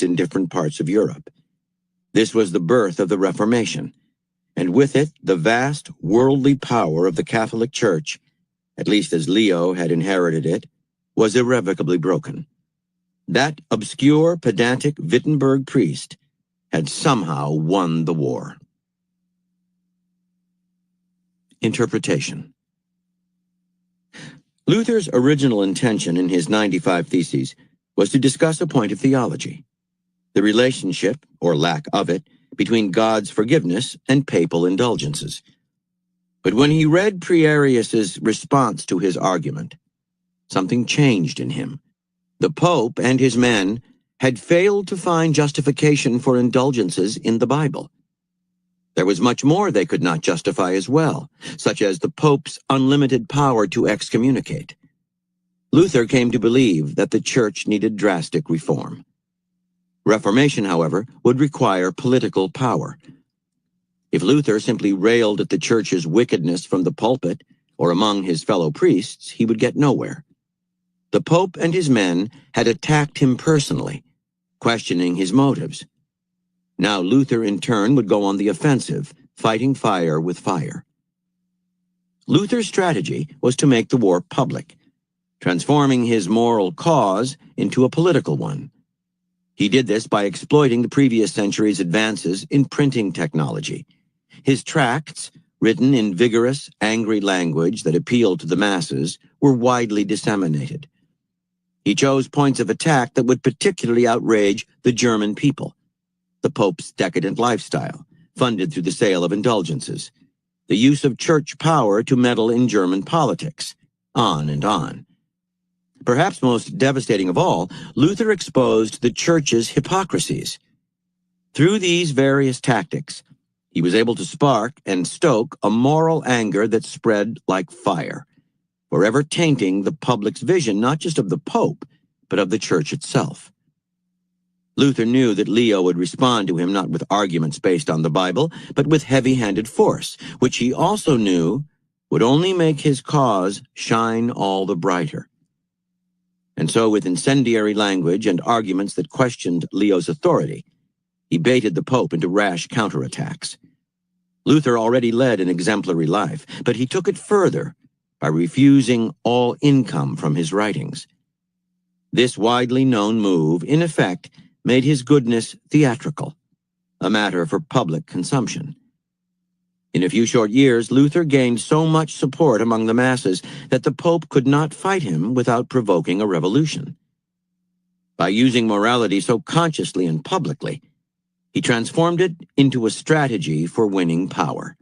in different parts of Europe. This was the birth of the Reformation, and with it the vast worldly power of the Catholic Church, at least as Leo had inherited it, was irrevocably broken. That obscure, pedantic Wittenberg priest had somehow won the war. Interpretation. Luther's original intention in his 95 Theses was to discuss a point of theology, the relationship, or lack of it, between God's forgiveness and papal indulgences. But when he read Prierius's response to his argument, something changed in him. The Pope and his men had failed to find justification for indulgences in the Bible. There was much more they could not justify as well, such as the Pope's unlimited power to excommunicate. Luther came to believe that the Church needed drastic reform. Reformation, however, would require political power. If Luther simply railed at the Church's wickedness from the pulpit or among his fellow priests, he would get nowhere. The Pope and his men had attacked him personally, questioning his motives. Now Luther, in turn, would go on the offensive, fighting fire with fire. Luther's strategy was to make the war public, transforming his moral cause into a political one. He did this by exploiting the previous century's advances in printing technology. His tracts, written in vigorous, angry language that appealed to the masses, were widely disseminated. He chose points of attack that would particularly outrage the German people: the Pope's decadent lifestyle, funded through the sale of indulgences, the use of church power to meddle in German politics, on and on. Perhaps most devastating of all, Luther exposed the Church's hypocrisies. Through these various tactics, he was able to spark and stoke a moral anger that spread like fire, forever tainting the public's vision not just of the Pope, but of the Church itself. Luther knew that Leo would respond to him not with arguments based on the Bible, but with heavy-handed force, which he also knew would only make his cause shine all the brighter. And so, with incendiary language and arguments that questioned Leo's authority, he baited the Pope into rash counterattacks. Luther already led an exemplary life, but he took it further by refusing all income from his writings. This widely known move, in effect, made his goodness theatrical, a matter for public consumption. In a few short years, Luther gained so much support among the masses that the Pope could not fight him without provoking a revolution. By using morality so consciously and publicly, he transformed it into a strategy for winning power.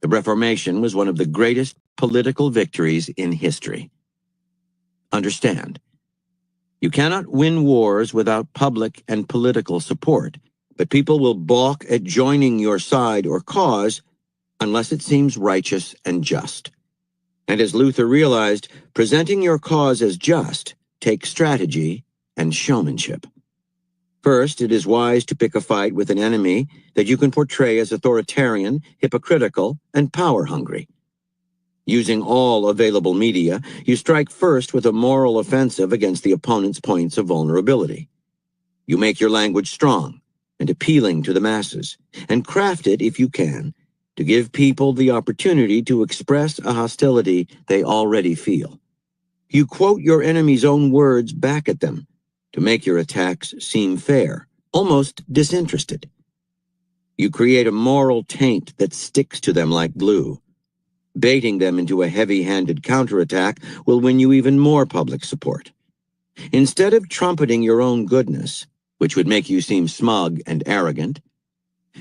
The Reformation was one of the greatest political victories in history. Understand, you cannot win wars without public and political support, but people will balk at joining your side or cause unless it seems righteous and just. And as Luther realized, presenting your cause as just takes strategy and showmanship. First, it is wise to pick a fight with an enemy that you can portray as authoritarian, hypocritical, and power-hungry. Using all available media, you strike first with a moral offensive against the opponent's points of vulnerability. You make your language strong and appealing to the masses, and craft it, if you can, to give people the opportunity to express a hostility they already feel. You quote your enemy's own words back at them to make your attacks seem fair, almost disinterested. You create a moral taint that sticks to them like glue. Baiting them into a heavy-handed counterattack will win you even more public support. Instead of trumpeting your own goodness, which would make you seem smug and arrogant,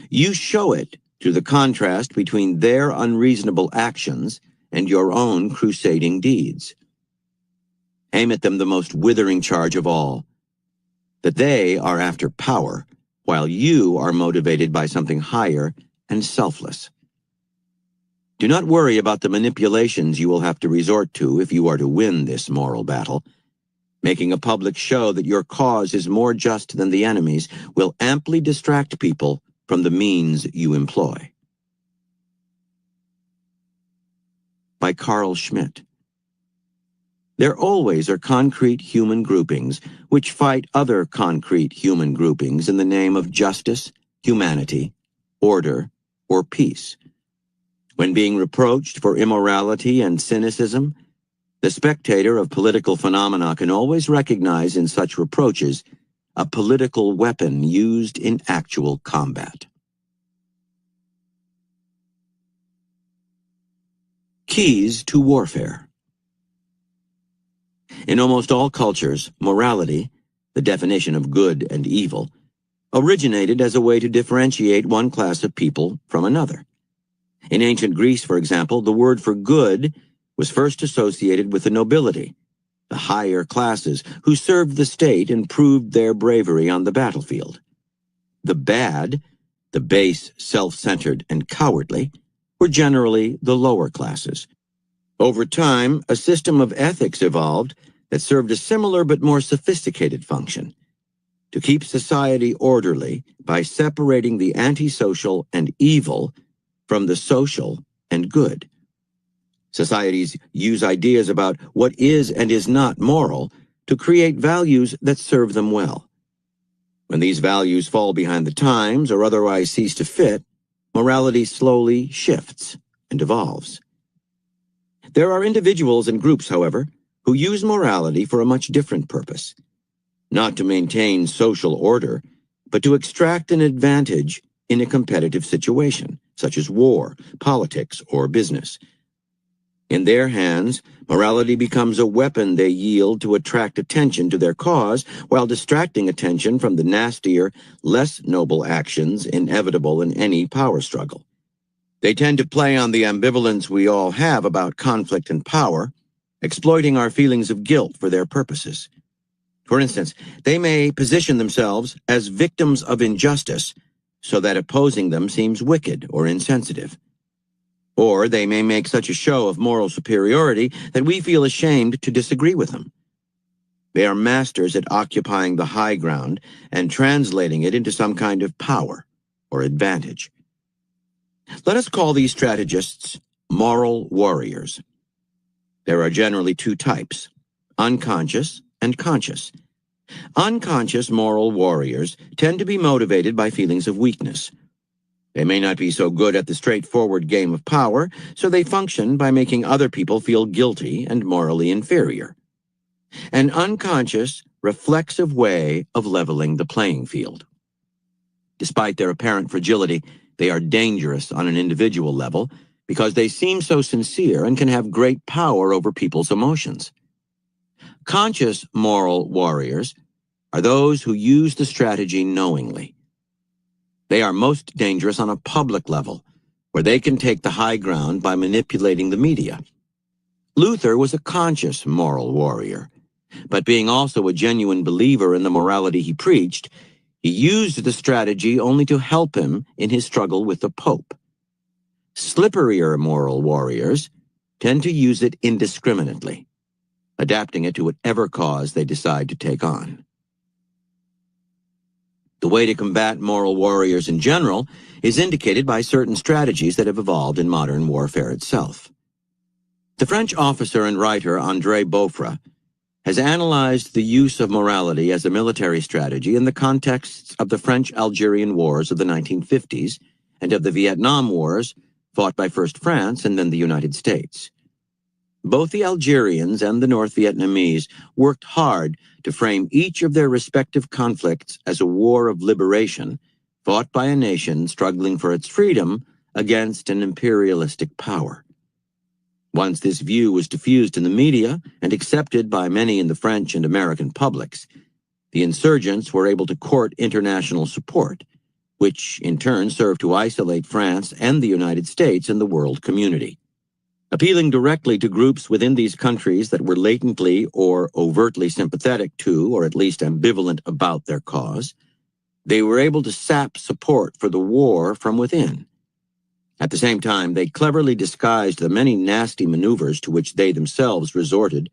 you show it through the contrast between their unreasonable actions and your own crusading deeds. Aim at them the most withering charge of all, that they are after power, while you are motivated by something higher and selfless. Do not worry about the manipulations you will have to resort to if you are to win this moral battle. Making a public show that your cause is more just than the enemy's will amply distract people from the means you employ. By Carl Schmitt. There always are concrete human groupings which fight other concrete human groupings in the name of justice, humanity, order, or peace. When being reproached for immorality and cynicism, the spectator of political phenomena can always recognize in such reproaches a political weapon used in actual combat. Keys to warfare. In almost all cultures, morality, the definition of good and evil, originated as a way to differentiate one class of people from another. In ancient Greece, for example, the word for good was first associated with the nobility, the higher classes who served the state and proved their bravery on the battlefield. The bad, the base, self-centered, and cowardly, were generally the lower classes. Over time, a system of ethics evolved that served a similar but more sophisticated function: to keep society orderly by separating the antisocial and evil from the social and good. Societies use ideas about what is and is not moral to create values that serve them well. When these values fall behind the times or otherwise cease to fit, morality slowly shifts and evolves. There are individuals and groups, however, who use morality for a much different purpose: not to maintain social order, but to extract an advantage in a competitive situation, such as war, politics, or business. In their hands, morality becomes a weapon they yield to attract attention to their cause while distracting attention from the nastier, less noble actions inevitable in any power struggle. They tend to play on the ambivalence we all have about conflict and power, exploiting our feelings of guilt for their purposes. For instance, they may position themselves as victims of injustice so that opposing them seems wicked or insensitive. Or they may make such a show of moral superiority that we feel ashamed to disagree with them. They are masters at occupying the high ground and translating it into some kind of power or advantage. Let us call these strategists moral warriors. There are generally two types: unconscious and conscious. Unconscious moral warriors tend to be motivated by feelings of weakness. They may not be so good at the straightforward game of power, so they function by making other people feel guilty and morally inferior. An unconscious, reflexive way of leveling the playing field. Despite their apparent fragility, they are dangerous on an individual level because they seem so sincere and can have great power over people's emotions. Conscious moral warriors are those who use the strategy knowingly. They are most dangerous on a public level, where they can take the high ground by manipulating the media. Luther was a conscious moral warrior, but being also a genuine believer in the morality he preached, he used the strategy only to help him in his struggle with the Pope. Slipperier moral warriors tend to use it indiscriminately, adapting it to whatever cause they decide to take on. The way to combat moral warriors in general is indicated by certain strategies that have evolved in modern warfare itself. The French officer and writer André Beaufre has analyzed the use of morality as a military strategy in the contexts of the French-Algerian Wars of the 1950s and of the Vietnam Wars fought by first France and then the United States. Both the Algerians and the North Vietnamese worked hard to frame each of their respective conflicts as a war of liberation fought by a nation struggling for its freedom against an imperialistic power. Once this view was diffused in the media and accepted by many in the French and American publics, the insurgents were able to court international support, which in turn served to isolate France and the United States in the world community. Appealing directly to groups within these countries that were latently or overtly sympathetic to, or at least ambivalent about their cause, they were able to sap support for the war from within. At the same time, they cleverly disguised the many nasty maneuvers to which they themselves resorted